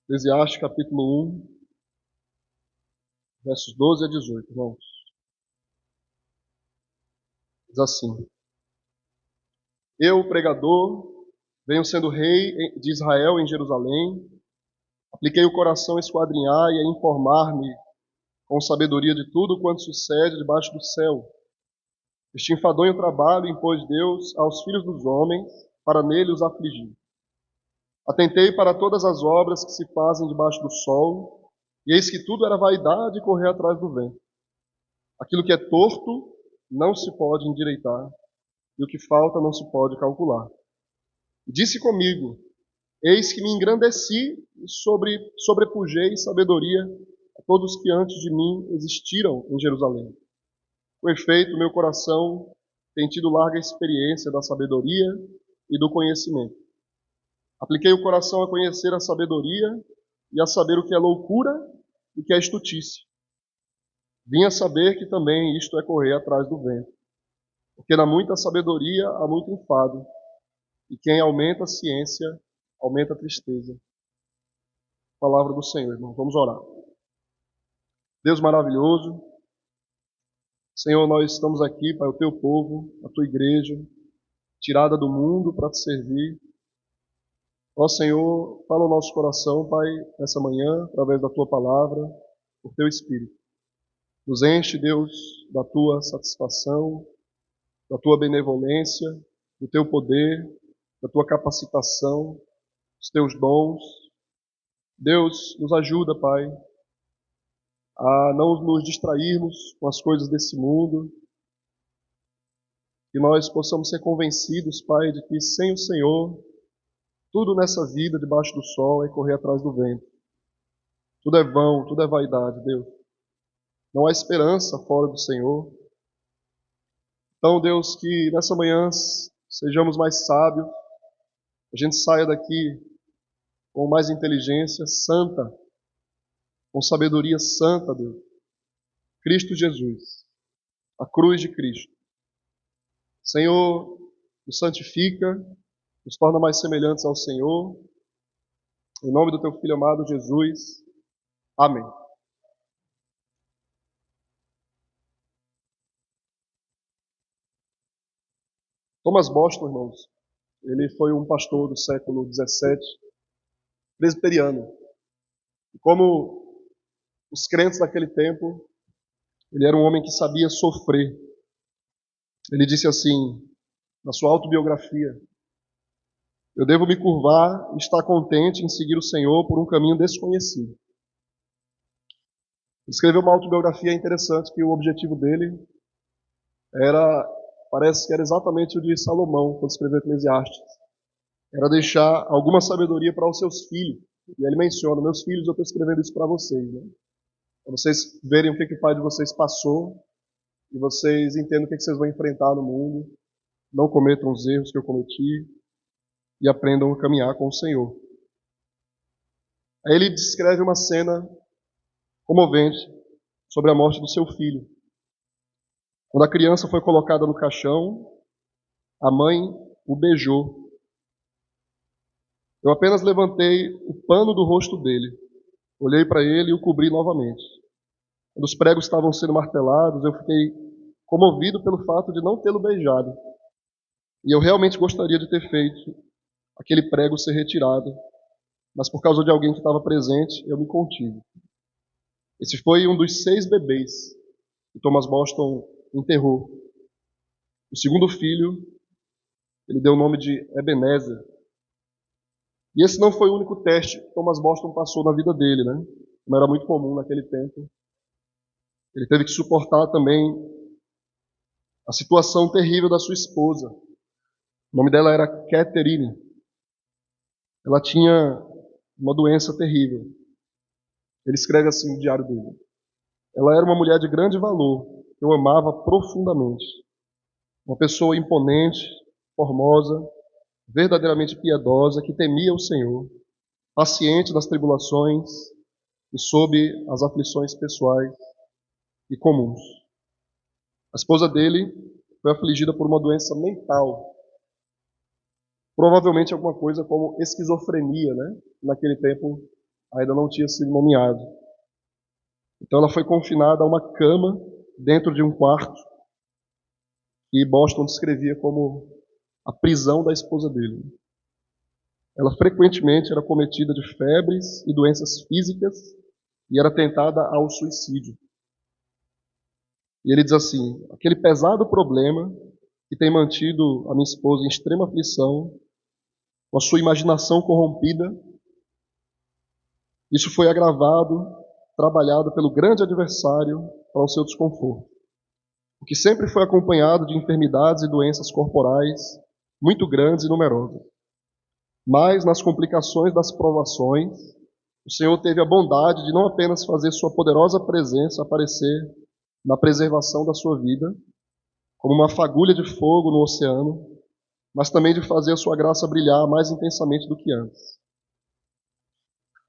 Eclesiastes capítulo 1, versos 12 a 18, irmãos. Diz assim: Eu, pregador, venho sendo rei de Israel em Jerusalém, apliquei o coração a esquadrinhar e a informar-me com sabedoria de tudo quanto sucede debaixo do céu. Este enfadonho trabalho impôs Deus aos filhos dos homens para nele os afligir. Atentei para todas as obras que se fazem debaixo do sol, e eis que tudo era vaidade e correr atrás do vento. Aquilo que é torto não se pode endireitar, e o que falta não se pode calcular. E disse comigo: Eis que me engrandeci e sobrepujei sabedoria a todos que antes de mim existiram em Jerusalém. Com efeito, meu coração tem tido larga experiência da sabedoria e do conhecimento. Apliquei o coração a conhecer a sabedoria e a saber o que é loucura e o que é estultícia. Vim a saber que também isto é correr atrás do vento. Porque na muita sabedoria há muito enfado, e quem aumenta a ciência, aumenta a tristeza. Palavra do Senhor, irmão. Vamos orar. Deus maravilhoso, Senhor, nós estamos aqui para o teu povo, a tua igreja, tirada do mundo para te servir. Ó Senhor, fala o nosso coração, Pai, nessa manhã, através da tua palavra, por teu Espírito. Nos enche, Deus, da tua satisfação, da tua benevolência, do teu poder, da tua capacitação, dos teus dons. Deus, nos ajuda, Pai, a não nos distrairmos com as coisas desse mundo, que nós possamos ser convencidos, Pai, de que sem o Senhor, tudo nessa vida debaixo do sol é correr atrás do vento. Tudo é vão, tudo é vaidade, Deus. Não há esperança fora do Senhor. Então, Deus, que nessa manhã sejamos mais sábios, a gente saia daqui com mais inteligência santa, com sabedoria santa, Deus. Cristo Jesus, a cruz de Cristo. Senhor, nos santifica, nos torna mais semelhantes ao Senhor. Em nome do teu Filho amado Jesus. Amém. Thomas Boston, irmãos, ele foi um pastor do século XVII, presbiteriano. E como os crentes daquele tempo, ele era um homem que sabia sofrer. Ele disse assim, na sua autobiografia: Eu devo me curvar e estar contente em seguir o Senhor por um caminho desconhecido. Ele escreveu uma autobiografia interessante que o objetivo dele parece que era exatamente o de Salomão, quando escreveu Eclesiastes. Era deixar alguma sabedoria para os seus filhos. E ele menciona: meus filhos, eu estou escrevendo isso para vocês, né? Para vocês verem o que o pai de vocês passou e vocês entendam o que vocês vão enfrentar no mundo. Não cometam os erros que eu cometi e aprendam a caminhar com o Senhor. Aí ele descreve uma cena comovente sobre a morte do seu filho. Quando a criança foi colocada no caixão, a mãe o beijou. Eu apenas levantei o pano do rosto dele, olhei para ele e o cobri novamente. Quando os pregos estavam sendo martelados, eu fiquei comovido pelo fato de não tê-lo beijado. E eu realmente gostaria de ter feito aquele prego ser retirado, mas por causa de alguém que estava presente, eu me contive. Esse foi um dos 6 bebês que Thomas Boston enterrou. O segundo filho, ele deu o nome de Ebenezer. E esse não foi o único teste que Thomas Boston passou na vida dele, né? Como era muito comum naquele tempo. Ele teve que suportar também a situação terrível da sua esposa. O nome dela era Catherine. Ela tinha uma doença terrível. Ele escreve assim no diário dele: Ela era uma mulher de grande valor, que eu amava profundamente. Uma pessoa imponente, formosa, verdadeiramente piedosa, que temia o Senhor, paciente nas tribulações e sob as aflições pessoais e comuns. A esposa dele foi afligida por uma doença mental, provavelmente alguma coisa como esquizofrenia, né? Naquele tempo ainda não tinha sido nomeado. Então ela foi confinada a uma cama dentro de um quarto que Boston descrevia como a prisão da esposa dele. Ela frequentemente era cometida de febres e doenças físicas e era tentada ao suicídio. E ele diz assim: aquele pesado problema que tem mantido a minha esposa em extrema aflição, com a sua imaginação corrompida, isso foi agravado, trabalhado pelo grande adversário para o seu desconforto, o que sempre foi acompanhado de enfermidades e doenças corporais muito grandes e numerosas. Mas, nas complicações das provações, o Senhor teve a bondade de não apenas fazer sua poderosa presença aparecer na preservação da sua vida, como uma fagulha de fogo no oceano, mas também de fazer a sua graça brilhar mais intensamente do que antes.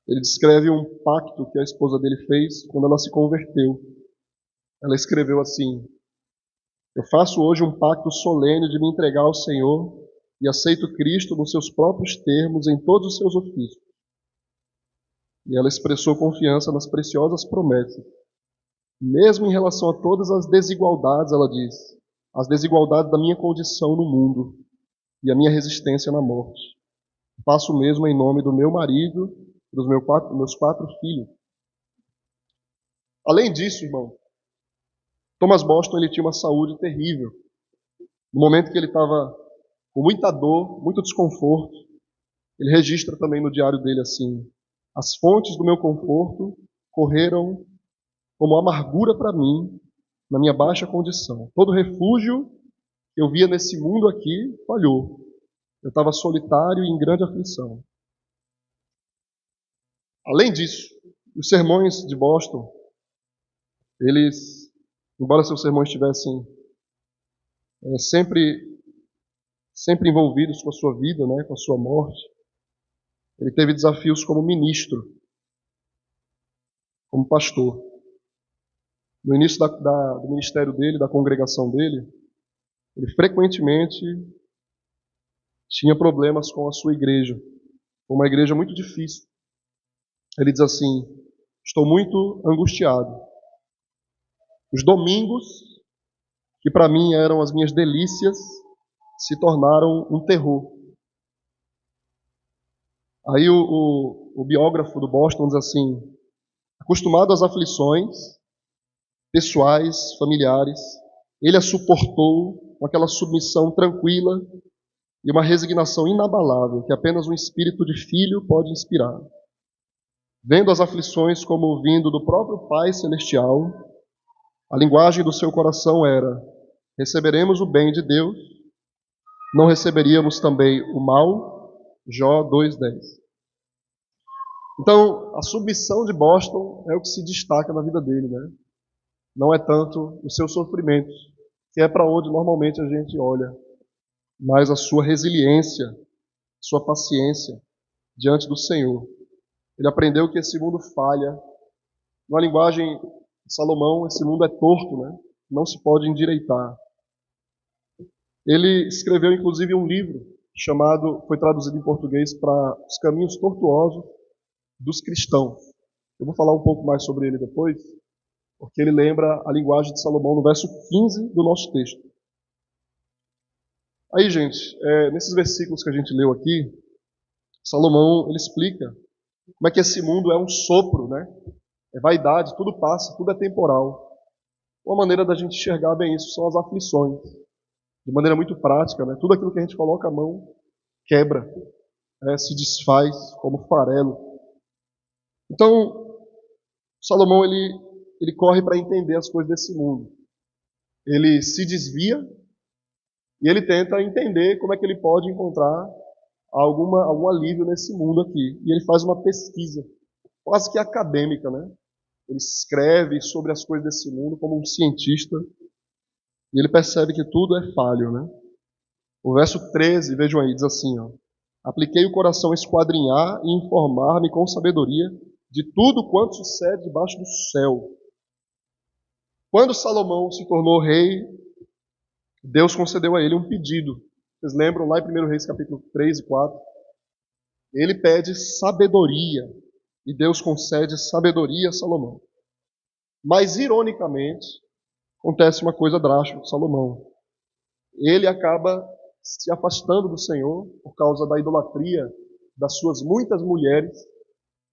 Ele descreve um pacto que a esposa dele fez quando ela se converteu. Ela escreveu assim: eu faço hoje um pacto solene de me entregar ao Senhor e aceito Cristo nos seus próprios termos em todos os seus ofícios. E ela expressou confiança nas preciosas promessas. Mesmo em relação a todas as desigualdades, ela diz, as desigualdades da minha condição no mundo e a minha resistência na morte. Faço o mesmo em nome do meu marido e dos meus quatro filhos. Além disso, irmão, Thomas Boston ele tinha uma saúde terrível. No momento que ele estava com muita dor, muito desconforto, ele registra também no diário dele assim: as fontes do meu conforto correram como amargura para mim na minha baixa condição. Todo refúgio que eu via nesse mundo aqui falhou. Eu estava solitário e em grande aflição. Além disso, os sermões de Boston, eles, embora seus sermões estivessem sempre envolvidos com a sua vida, né, com a sua morte, ele teve desafios como ministro, como pastor. No início do ministério dele, da congregação dele, ele frequentemente tinha problemas com a sua igreja, uma igreja muito difícil. Ele diz assim: estou muito angustiado. Os domingos, que para mim eram as minhas delícias, se tornaram um terror. Aí o biógrafo do Boston diz assim: acostumado às aflições pessoais, familiares, ele a suportou com aquela submissão tranquila e uma resignação inabalável que apenas um espírito de filho pode inspirar. Vendo as aflições como vindo do próprio Pai Celestial, a linguagem do seu coração era: receberemos o bem de Deus, não receberíamos também o mal? Jó 2:10. Então, a submissão de Boston é o que se destaca na vida dele, né? Não é tanto os seus sofrimentos, que é para onde normalmente a gente olha, mas a sua resiliência, sua paciência diante do Senhor. Ele aprendeu que esse mundo falha. Na linguagem de Salomão, esse mundo é torto, né? Não se pode endireitar. Ele escreveu inclusive um livro chamado, foi traduzido em português para Os Caminhos Tortuosos dos Cristãos. Eu vou falar um pouco mais sobre ele depois, porque ele lembra a linguagem de Salomão no verso 15 do nosso texto. Aí, gente, nesses versículos que a gente leu aqui, Salomão ele explica como é que esse mundo é um sopro, né? É vaidade, tudo passa, tudo é temporal. Uma maneira da gente enxergar bem isso são as aflições. De maneira muito prática, né? Tudo aquilo que a gente coloca a mão quebra, se desfaz como farelo. Então, Salomão ele corre para entender as coisas desse mundo. Ele se desvia e ele tenta entender como é que ele pode encontrar algum alívio nesse mundo aqui. E ele faz uma pesquisa, quase que acadêmica, né? Ele escreve sobre as coisas desse mundo como um cientista e ele percebe que tudo é falho, né? O verso 13, vejam aí, diz assim, ó: apliquei o coração a esquadrinhar e informar-me com sabedoria de tudo quanto sucede debaixo do céu. Quando Salomão se tornou rei, Deus concedeu a ele um pedido. Vocês lembram lá em 1 Reis capítulo 3 e 4? Ele pede sabedoria. e Deus concede sabedoria a Salomão. Mas, ironicamente, acontece uma coisa drástica com Salomão. Ele acaba se afastando do Senhor por causa da idolatria das suas muitas mulheres.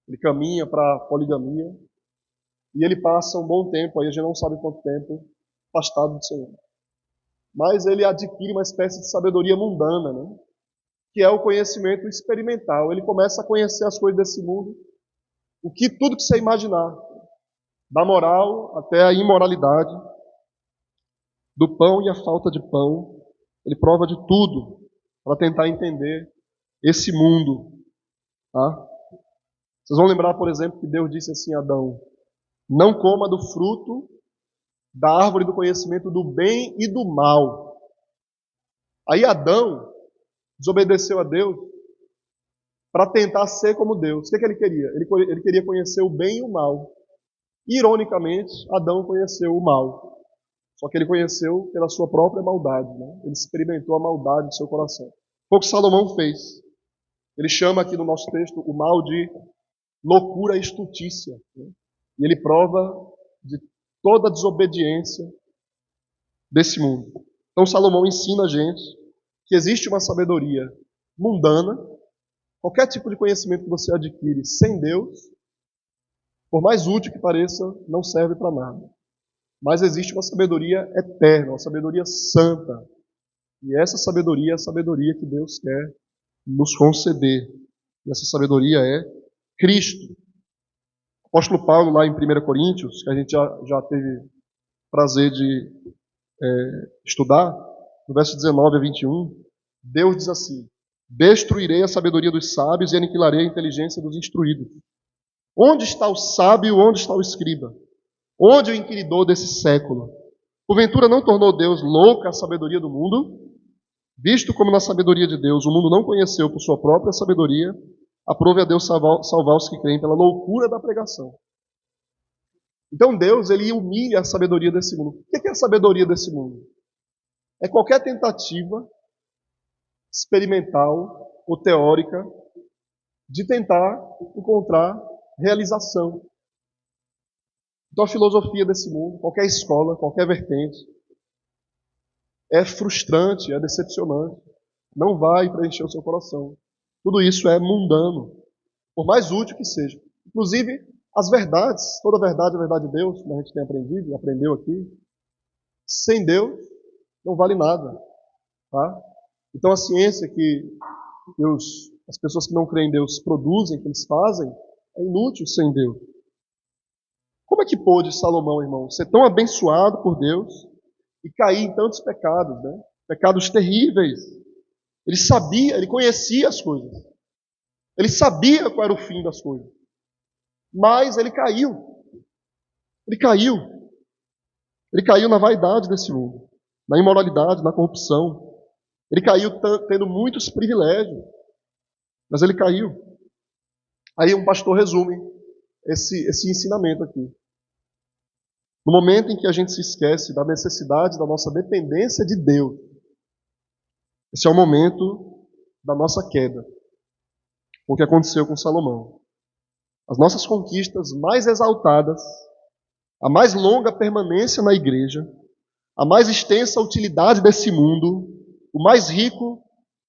Ele caminha para a poligamia e ele passa um bom tempo, aí a gente não sabe quanto tempo, afastado do Senhor. Mas ele adquire uma espécie de sabedoria mundana, né? Que é o conhecimento experimental. Ele começa a conhecer as coisas desse mundo, tudo que você imaginar, da moral até a imoralidade, do pão e a falta de pão. Ele prova de tudo para tentar entender esse mundo. Tá? Vocês vão lembrar, por exemplo, que Deus disse assim a Adão: não coma do fruto da árvore do conhecimento do bem e do mal. Aí Adão desobedeceu a Deus para tentar ser como Deus. O que ele queria? Ele queria conhecer o bem e o mal. Ironicamente, Adão conheceu o mal. Só que ele conheceu pela sua própria maldade. Né? Ele experimentou a maldade do seu coração. Foi o que Salomão fez. Ele chama aqui no nosso texto o mal de loucura e estultícia. Né? E ele prova de toda a desobediência desse mundo. Então Salomão ensina a gente que existe uma sabedoria mundana. Qualquer tipo de conhecimento que você adquire sem Deus, por mais útil que pareça, não serve para nada. Mas existe uma sabedoria eterna, uma sabedoria santa. E essa sabedoria é a sabedoria que Deus quer nos conceder. E essa sabedoria é Cristo. O apóstolo Paulo, lá em 1 Coríntios, que a gente já teve prazer de estudar, no verso 19 a 21, Deus diz assim: destruirei a sabedoria dos sábios e aniquilarei a inteligência dos instruídos. Onde está o sábio, onde está o escriba? Onde o inquiridor desse século? Porventura não tornou Deus louca a sabedoria do mundo? Visto como na sabedoria de Deus o mundo não conheceu por sua própria sabedoria, aprove a Deus salvar os que creem pela loucura da pregação. Então Deus, ele humilha a sabedoria desse mundo. O que é a sabedoria desse mundo? É qualquer tentativa experimental ou teórica de tentar encontrar realização. Então a filosofia desse mundo, qualquer escola, qualquer vertente, é frustrante, é decepcionante, não vai preencher o seu coração. Tudo isso é mundano, por mais útil que seja. Inclusive, as verdades, toda verdade é a verdade de Deus, como a gente tem aprendido, aprendeu aqui. Sem Deus, não vale nada. Tá? Então a ciência que as pessoas que não creem em Deus produzem, que eles fazem, é inútil sem Deus. Como é que pôde Salomão, irmão, ser tão abençoado por Deus e cair em tantos pecados, né? Pecados terríveis. Ele sabia, ele conhecia as coisas. Ele sabia qual era o fim das coisas. Mas ele caiu. Ele caiu. Ele caiu na vaidade desse mundo, na imoralidade, na corrupção. Ele caiu tendo muitos privilégios. Mas ele caiu. Aí um pastor resume esse ensinamento aqui. No momento em que a gente se esquece da necessidade da nossa dependência de Deus, esse é o momento da nossa queda. O que aconteceu com Salomão. As nossas conquistas mais exaltadas, a mais longa permanência na igreja, a mais extensa utilidade desse mundo, o mais rico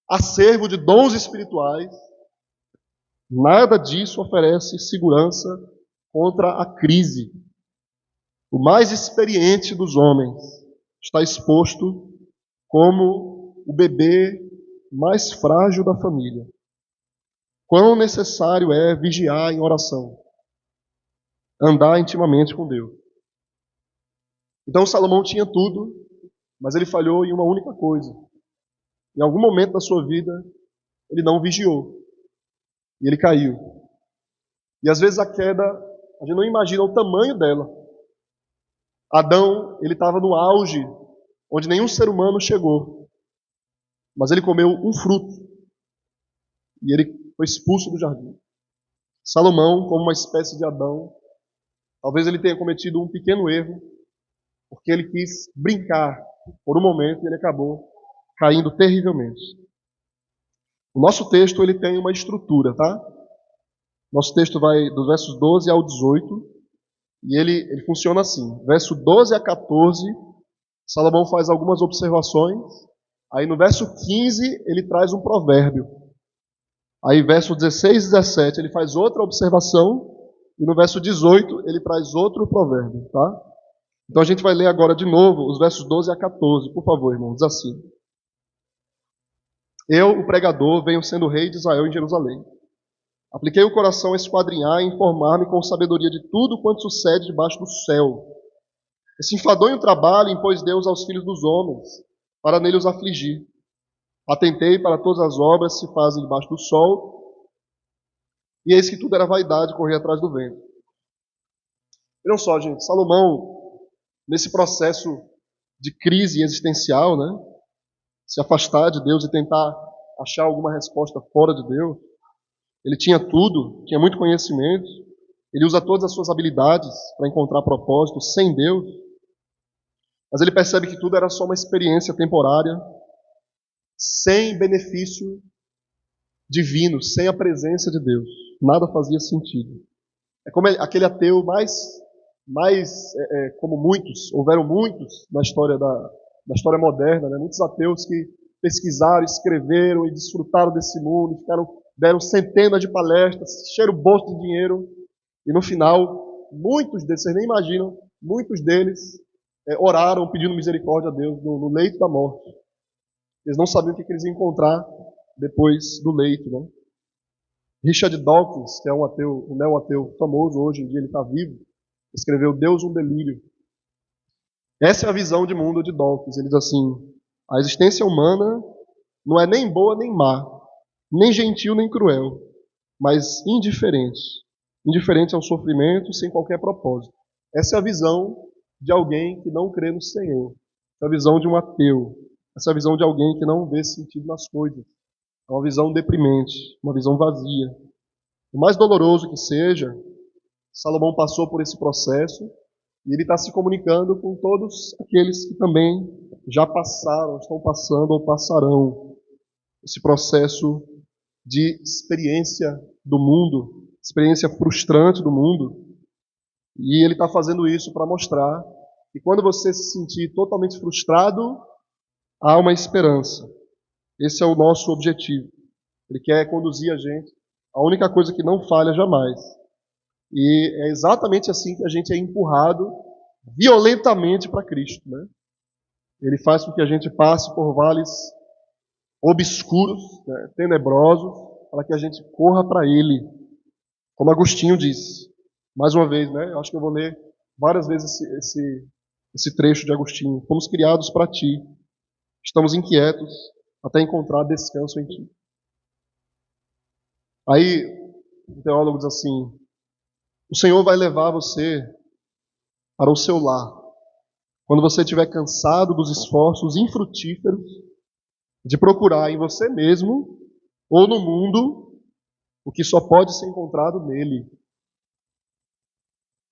acervo de dons espirituais, nada disso oferece segurança contra a crise. O mais experiente dos homens está exposto como o bebê mais frágil da família. Quão necessário é vigiar em oração, andar intimamente com Deus. Então Salomão tinha tudo, mas ele falhou em uma única coisa. Em algum momento da sua vida, ele não vigiou. E ele caiu. E às vezes a queda, a gente não imagina o tamanho dela. Adão, ele estava no auge, onde nenhum ser humano chegou. Mas ele comeu um fruto. E ele foi expulso do jardim. Salomão, como uma espécie de Adão, talvez ele tenha cometido um pequeno erro, porque ele quis brincar por um momento e ele acabou caindo terrivelmente. O nosso texto ele tem uma estrutura, tá? Nosso texto vai dos versos 12 ao 18, e ele funciona assim. Verso 12 a 14, Salomão faz algumas observações. Aí no verso 15, ele traz um provérbio. Aí verso 16 e 17, ele faz outra observação. E no verso 18, ele traz outro provérbio, tá? Então a gente vai ler agora de novo os versos 12 a 14. Por favor, irmãos, diz assim. Eu, o pregador, venho sendo rei de Israel em Jerusalém. Apliquei o coração a esquadrinhar e informar-me com sabedoria de tudo quanto sucede debaixo do céu. Esse enfadonho trabalho impôs Deus aos filhos dos homens, para nele os afligir. Atentei para todas as obras que se fazem debaixo do sol, e eis que tudo era vaidade, correr atrás do vento. Vejam só, gente, Salomão, nesse processo de crise existencial, né, se afastar de Deus e tentar achar alguma resposta fora de Deus, ele tinha tudo, tinha muito conhecimento, ele usa todas as suas habilidades para encontrar propósito sem Deus, mas ele percebe que tudo era só uma experiência temporária, sem benefício divino, sem a presença de Deus. Nada fazia sentido. É como aquele ateu como muitos, houveram muitos na história da história moderna, né? Muitos ateus que pesquisaram, escreveram e desfrutaram desse mundo, deram centenas de palestras, encheram o bolso de dinheiro, e no final, muitos deles, vocês nem imaginam, muitos deles oraram pedindo misericórdia a Deus no leito da morte. Eles não sabiam o que eles iam encontrar depois do leito, né? Richard Dawkins, que é um neo-ateu famoso, hoje em dia ele está vivo, escreveu Deus um Delírio. Essa é a visão de mundo de Dawkins. Ele diz assim, a existência humana não é nem boa nem má, nem gentil nem cruel, mas indiferente. Indiferente ao sofrimento, sem qualquer propósito. Essa é a visão de alguém que não crê no Senhor. Essa é a visão de um ateu. Essa é a visão de alguém que não vê sentido nas coisas. É uma visão deprimente, uma visão vazia. O mais doloroso que seja, Salomão passou por esse processo e ele está se comunicando com todos aqueles que também já passaram, estão passando ou passarão esse processo de experiência do mundo, experiência frustrante do mundo. E ele está fazendo isso para mostrar que quando você se sentir totalmente frustrado, há uma esperança. Esse é o nosso objetivo. Ele quer conduzir a gente a única coisa que não falha jamais. E é exatamente assim que a gente é empurrado violentamente para Cristo, né? Ele faz com que a gente passe por vales obscuros, né, tenebrosos, para que a gente corra para Ele. Como Agostinho diz. Mais uma vez, né? Eu acho que eu vou ler várias vezes esse trecho de Agostinho. Fomos criados para Ti. Estamos inquietos até encontrar descanso em Ti. Aí, o teólogo diz assim, o Senhor vai levar você para o seu lar. Quando você estiver cansado dos esforços infrutíferos de procurar em você mesmo ou no mundo o que só pode ser encontrado nele.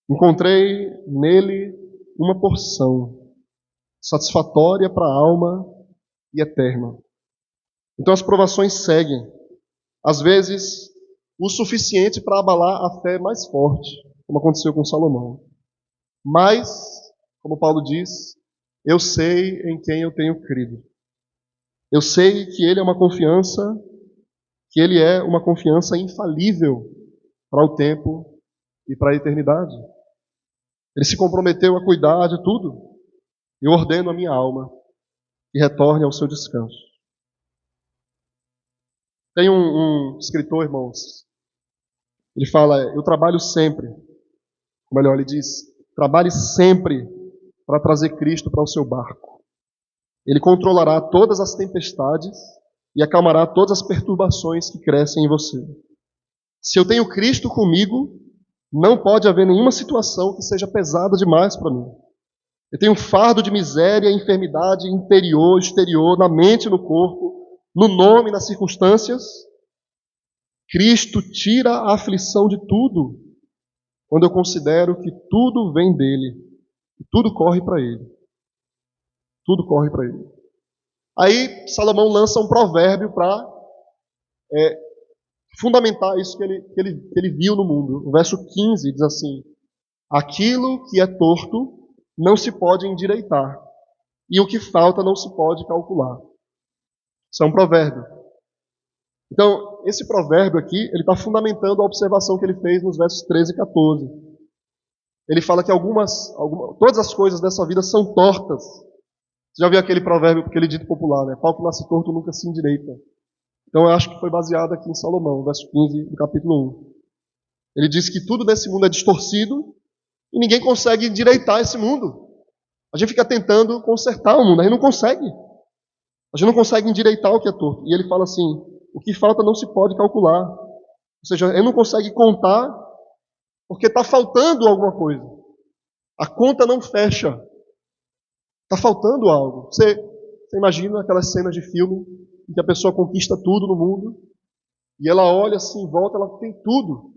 Encontrei nele uma porção satisfatória para a alma e eterna. Então as provações seguem. Às vezes, o suficiente para abalar a fé mais forte, como aconteceu com Salomão. Mas, como Paulo diz, eu sei em quem eu tenho crido. Eu sei que ele é uma confiança infalível para o tempo e para a eternidade. Ele se comprometeu a cuidar de tudo. Eu ordeno a minha alma que retorne ao seu descanso. Tem um escritor, irmãos, ele fala, eu trabalho sempre, ou melhor, ele diz, trabalhe sempre para trazer Cristo para o seu barco. Ele controlará todas as tempestades e acalmará todas as perturbações que crescem em você. Se eu tenho Cristo comigo, não pode haver nenhuma situação que seja pesada demais para mim. Eu tenho um fardo de miséria e enfermidade interior, exterior, na mente e no corpo, no nome, nas circunstâncias. Cristo tira a aflição de tudo, quando eu considero que tudo vem dele, e tudo corre para ele. Tudo corre para ele. Aí Salomão lança um provérbio para fundamentar isso que ele viu no mundo. O verso 15 diz assim: aquilo que é torto não se pode endireitar, e o que falta não se pode calcular. Isso é um provérbio. Então, esse provérbio aqui, ele está fundamentando a observação que ele fez nos versos 13 e 14. Ele fala que todas as coisas dessa vida são tortas. Você já viu aquele provérbio, aquele dito popular, né? Pau que nasce torto nunca se endireita. Então, eu acho que foi baseado aqui em Salomão, verso 15 do capítulo 1. Ele diz que tudo nesse mundo é distorcido e ninguém consegue endireitar esse mundo. A gente fica tentando consertar o mundo, a gente não consegue. A gente não consegue endireitar o que é torto. E ele fala assim: o que falta não se pode calcular. Ou seja, ele não consegue contar porque está faltando alguma coisa. A conta não fecha. Está faltando algo. Você imagina aquelas cenas de filme em que a pessoa conquista tudo no mundo e ela olha assim em volta, ela tem tudo.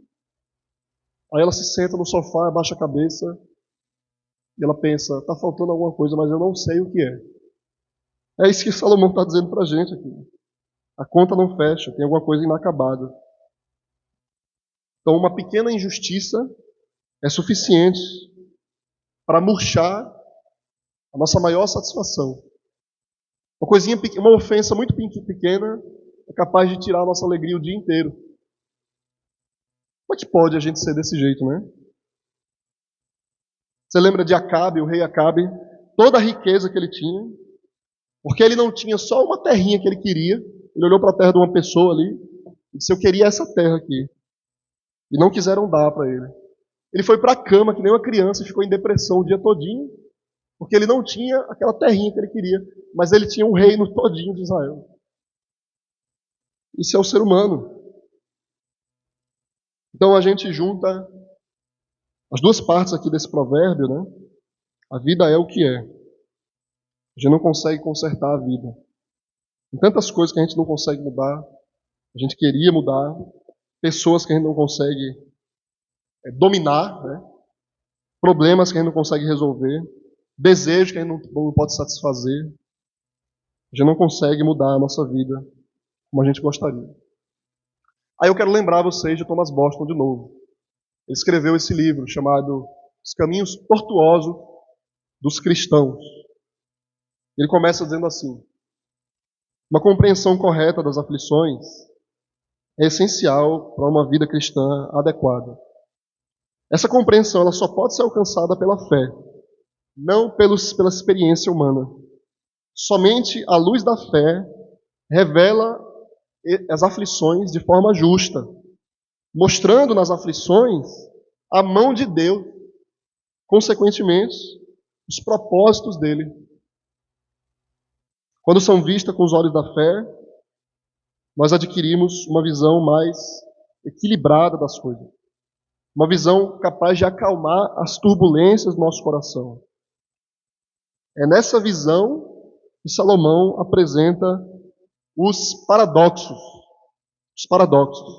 Aí ela se senta no sofá, abaixa a cabeça e ela pensa: está faltando alguma coisa, mas eu não sei o que é. É isso que Salomão está dizendo para a gente aqui. A conta não fecha, tem alguma coisa inacabada. Então, uma pequena injustiça é suficiente para murchar a nossa maior satisfação. Uma coisinha, uma ofensa muito pequena é capaz de tirar a nossa alegria o dia inteiro. Como é que pode a gente ser desse jeito, né? Você lembra de Acabe, o rei Acabe, toda a riqueza que ele tinha, porque ele não tinha só uma terrinha que ele queria. Ele olhou para a terra de uma pessoa ali e disse: eu queria essa terra aqui. E não quiseram dar para ele. Ele foi para a cama que nem uma criança e ficou em depressão o dia todinho, porque ele não tinha aquela terrinha que ele queria, mas ele tinha um reino todinho de Israel. Isso é o ser humano. Então a gente junta as duas partes aqui desse provérbio, né? A vida é o que é. A gente não consegue consertar a vida. Tem tantas coisas que a gente não consegue mudar, a gente queria mudar, pessoas que a gente não consegue dominar, né? Problemas que a gente não consegue resolver, desejos que a gente não pode satisfazer. A gente não consegue mudar a nossa vida como a gente gostaria. Aí eu quero lembrar vocês de Thomas Boston de novo. Ele escreveu esse livro chamado Os Caminhos Tortuosos dos Cristãos. Ele começa dizendo assim: uma compreensão correta das aflições é essencial para uma vida cristã adequada. Essa compreensão ela só pode ser alcançada pela fé, não pela experiência humana. Somente a luz da fé revela as aflições de forma justa, mostrando nas aflições a mão de Deus, consequentemente, os propósitos dele. Quando são vistas com os olhos da fé, nós adquirimos uma visão mais equilibrada das coisas. Uma visão capaz de acalmar as turbulências do nosso coração. É nessa visão que Salomão apresenta os paradoxos. Os paradoxos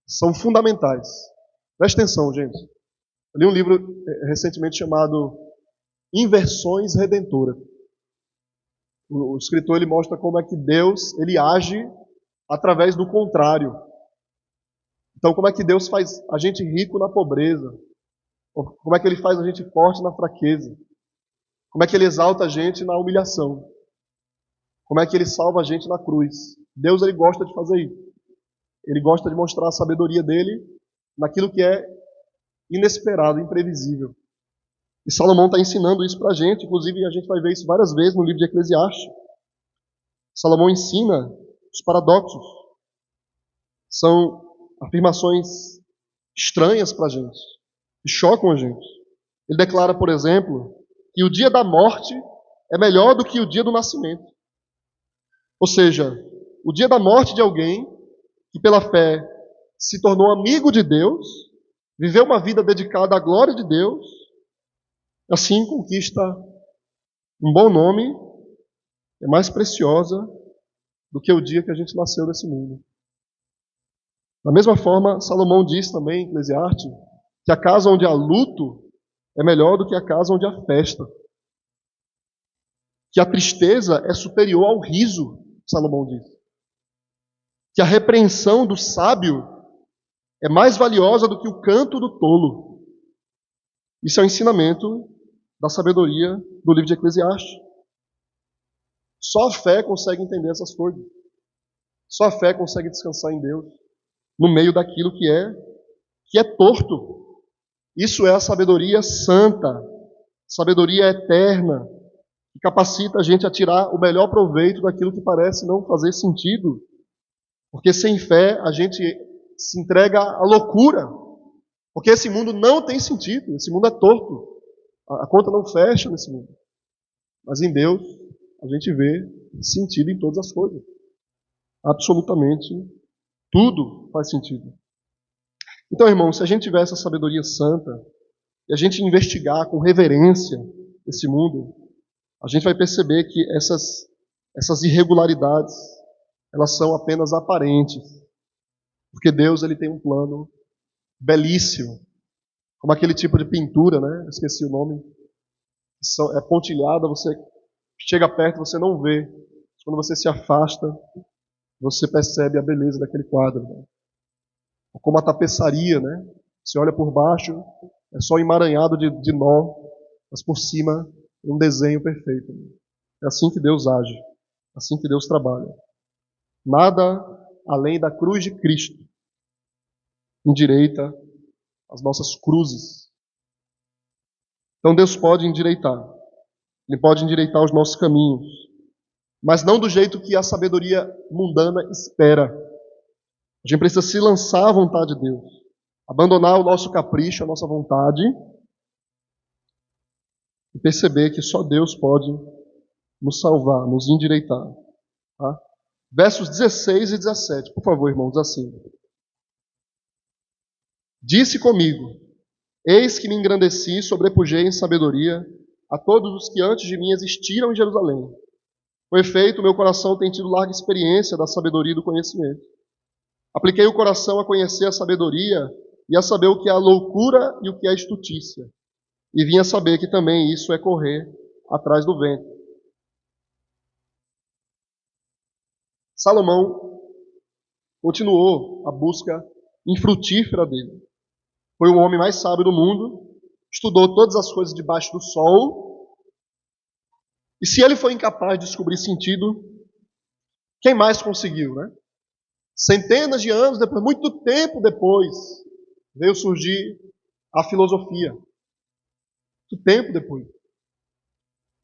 são fundamentais. Presta atenção, gente. Eu li um livro recentemente chamado Inversões Redentoras. O escritor ele mostra como é que Deus ele age através do contrário. Então, como é que Deus faz a gente rico na pobreza? Como é que ele faz a gente forte na fraqueza? Como é que ele exalta a gente na humilhação? Como é que ele salva a gente na cruz? Deus ele gosta de fazer isso. Ele gosta de mostrar a sabedoria dele naquilo que é inesperado, imprevisível. E Salomão está ensinando isso para a gente. Inclusive, a gente vai ver isso várias vezes no livro de Eclesiastes. Salomão ensina os paradoxos. São afirmações estranhas para a gente, que chocam a gente. Ele declara, por exemplo, que o dia da morte é melhor do que o dia do nascimento. Ou seja, o dia da morte de alguém que pela fé se tornou amigo de Deus, viveu uma vida dedicada à glória de Deus, assim conquista um bom nome, é mais preciosa do que o dia que a gente nasceu nesse mundo. Da mesma forma, Salomão diz também em Eclesiastes que a casa onde há luto é melhor do que a casa onde há festa. Que a tristeza é superior ao riso, Salomão diz. que a repreensão do sábio é mais valiosa do que o canto do tolo. Isso é o ensinamento da sabedoria do livro de Eclesiastes. Só a fé consegue entender essas coisas. Só a fé consegue descansar em Deus, no meio daquilo que é torto. Isso é a sabedoria santa, sabedoria eterna, que capacita a gente a tirar o melhor proveito daquilo que parece não fazer sentido. Porque sem fé a gente se entrega à loucura. Porque esse mundo não tem sentido, esse mundo é torto. A conta não fecha nesse mundo. Mas em Deus a gente vê sentido em todas as coisas. Absolutamente tudo faz sentido. Então, irmãos, se a gente tiver essa sabedoria santa e a gente investigar com reverência esse mundo, a gente vai perceber que essas irregularidades, elas são apenas aparentes. Porque Deus ele tem um plano belíssimo, como aquele tipo de pintura, né? Eu esqueci o nome. É pontilhada, você chega perto, você não vê. Quando você se afasta, você percebe a beleza daquele quadro. Né? Como a tapeçaria, né? Você olha por baixo, é só emaranhado de nó, mas por cima é um desenho perfeito. É assim que Deus age, é assim que Deus trabalha. Nada além da cruz de Cristo endireita as nossas cruzes. Então Deus pode endireitar. Ele pode endireitar os nossos caminhos. Mas não do jeito que a sabedoria mundana espera. A gente precisa se lançar à vontade de Deus. Abandonar o nosso capricho, a nossa vontade. E perceber que só Deus pode nos salvar, nos endireitar. Tá? Versos 16 e 17. Por favor, irmãos, assim. Disse comigo, eis que me engrandeci e sobrepujei em sabedoria a todos os que antes de mim existiram em Jerusalém. Com efeito, meu coração tem tido larga experiência da sabedoria e do conhecimento. Apliquei o coração a conhecer a sabedoria e a saber o que é a loucura e o que é a estutícia. E vim a saber que também isso é correr atrás do vento. Salomão continuou a busca infrutífera dele. Foi o homem mais sábio do mundo, estudou todas as coisas debaixo do sol. E se ele foi incapaz de descobrir sentido, quem mais conseguiu, né? Centenas de anos depois, muito tempo depois, veio surgir a filosofia. Muito tempo depois.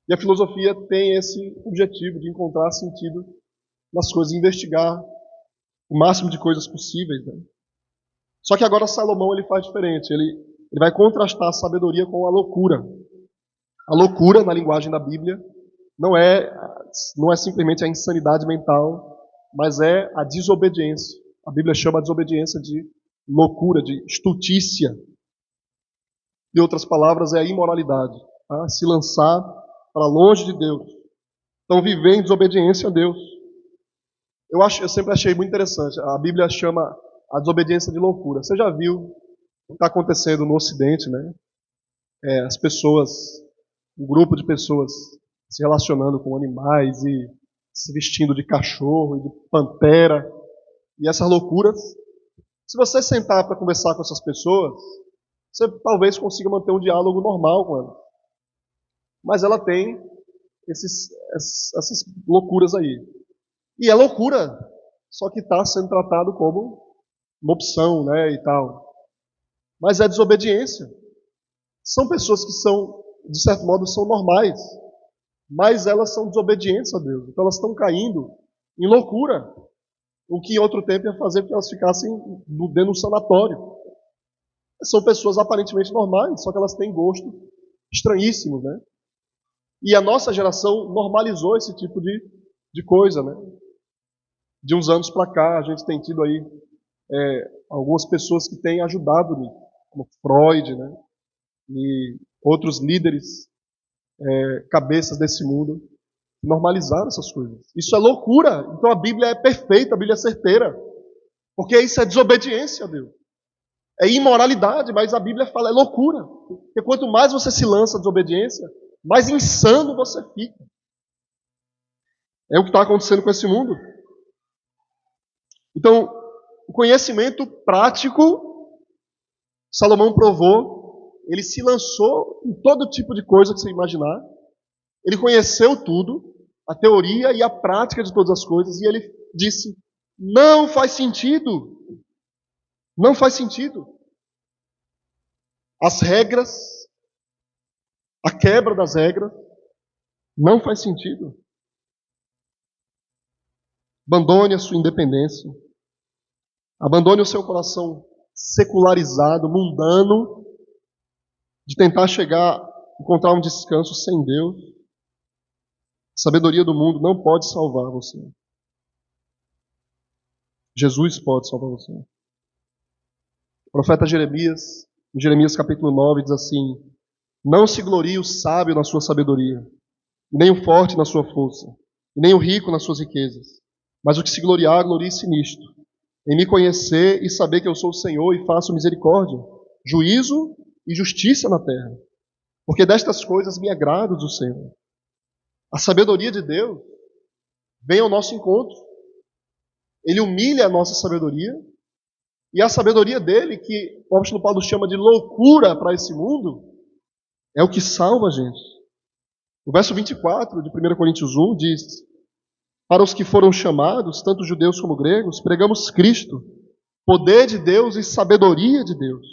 E a filosofia tem esse objetivo de encontrar sentido nas coisas, investigar o máximo de coisas possíveis. Né? Só que agora Salomão ele faz diferente. Ele vai contrastar a sabedoria com a loucura. A loucura, na linguagem da Bíblia, não é simplesmente a insanidade mental, mas é a desobediência. A Bíblia chama a desobediência de loucura, de estutícia. Em outras palavras, é a imoralidade. Tá? Se lançar para longe de Deus. Então, viver em desobediência a Deus. Eu sempre achei muito interessante. A Bíblia chama a desobediência de loucura. Você já viu o que está acontecendo no Ocidente, né? As pessoas, um grupo de pessoas se relacionando com animais e se vestindo de cachorro e de pantera. E essas loucuras. Se você sentar para conversar com essas pessoas, você talvez consiga manter um diálogo normal com elas. Mas ela tem essas loucuras aí. E é loucura, só que está sendo tratado como uma opção, né, e tal. Mas é desobediência. São pessoas que são, de certo modo, são normais, mas elas são desobedientes a Deus. Então elas estão caindo em loucura, o que em outro tempo ia fazer com que elas ficassem dentro de um sanatório. São pessoas aparentemente normais, só que elas têm gostos estranhíssimos, né? E a nossa geração normalizou esse tipo de coisa, né? De uns anos para cá, a gente tem tido aí algumas pessoas que têm ajudado nisso, como Freud, né? E outros líderes, cabeças desse mundo, que normalizaram essas coisas. Isso é loucura. Então a Bíblia é perfeita, a Bíblia é certeira. Porque isso é desobediência a Deus. É imoralidade, mas a Bíblia fala, é loucura. Porque quanto mais você se lança à desobediência, mais insano você fica. É o que está acontecendo com esse mundo. Então, o conhecimento prático, Salomão provou, ele se lançou em todo tipo de coisa que você imaginar. Ele conheceu tudo, a teoria e a prática de todas as coisas, e ele disse: não faz sentido. Não faz sentido. As regras, a quebra das regras, não faz sentido. Abandone a sua independência. Abandone o seu coração secularizado, mundano, de tentar encontrar um descanso sem Deus. A sabedoria do mundo não pode salvar você. Jesus pode salvar você. O profeta Jeremias, em Jeremias capítulo 9, diz assim: não se glorie o sábio na sua sabedoria, e nem o forte na sua força, e nem o rico nas suas riquezas. Mas o que se gloriar, glorie-se nisto, em me conhecer e saber que eu sou o Senhor e faço misericórdia, juízo e justiça na terra. Porque destas coisas me agrado do Senhor. A sabedoria de Deus vem ao nosso encontro. Ele humilha a nossa sabedoria. E a sabedoria dele, que o apóstolo Paulo chama de loucura para esse mundo, é o que salva a gente. O verso 24 de 1 Coríntios 1 diz: para os que foram chamados, tanto judeus como gregos, pregamos Cristo, poder de Deus e sabedoria de Deus.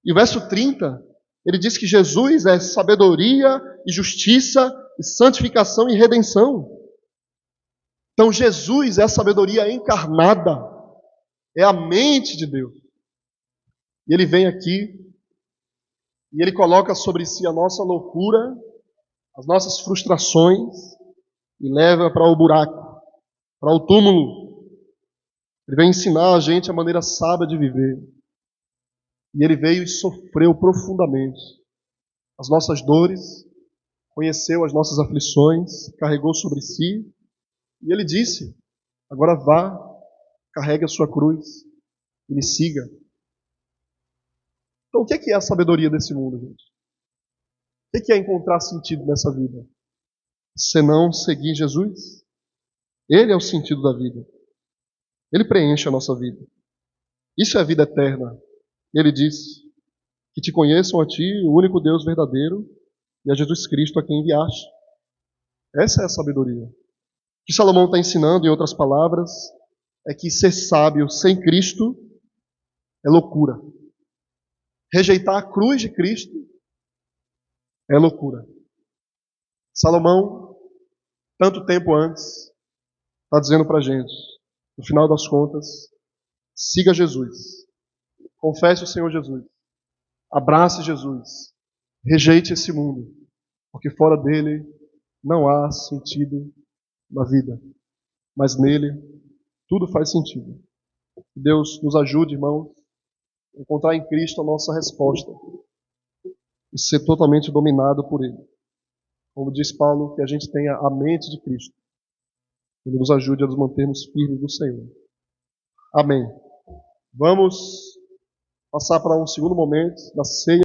E o verso 30, ele diz que Jesus é sabedoria e justiça e santificação e redenção. Então Jesus é a sabedoria encarnada, é a mente de Deus. E ele vem aqui e ele coloca sobre si a nossa loucura, as nossas frustrações e leva para o buraco, para o túmulo. Ele vem ensinar a gente a maneira sábia de viver. E ele veio e sofreu profundamente as nossas dores, conheceu as nossas aflições, carregou sobre si. E ele disse: agora vá, carregue a sua cruz e me siga. Então o que é a sabedoria desse mundo, gente? O que é encontrar sentido nessa vida? Senão seguir Jesus? Ele é o sentido da vida. Ele preenche a nossa vida. Isso é a vida eterna. Ele diz: que te conheçam a ti, o único Deus verdadeiro, e a Jesus Cristo a quem enviaste. Essa é a sabedoria. O que Salomão está ensinando, em outras palavras, é que ser sábio sem Cristo é loucura. Rejeitar a cruz de Cristo é loucura. Salomão, tanto tempo antes, está dizendo para a gente, no final das contas, siga Jesus. Confesse o Senhor Jesus. Abrace Jesus. Rejeite esse mundo, porque fora dele não há sentido na vida. Mas nele tudo faz sentido. Que Deus nos ajude, irmãos, a encontrar em Cristo a nossa resposta e ser totalmente dominado por Ele. Como diz Paulo, que a gente tenha a mente de Cristo. Ele nos ajude a nos mantermos firmes no Senhor. Amém. Vamos passar para um segundo momento da ceia.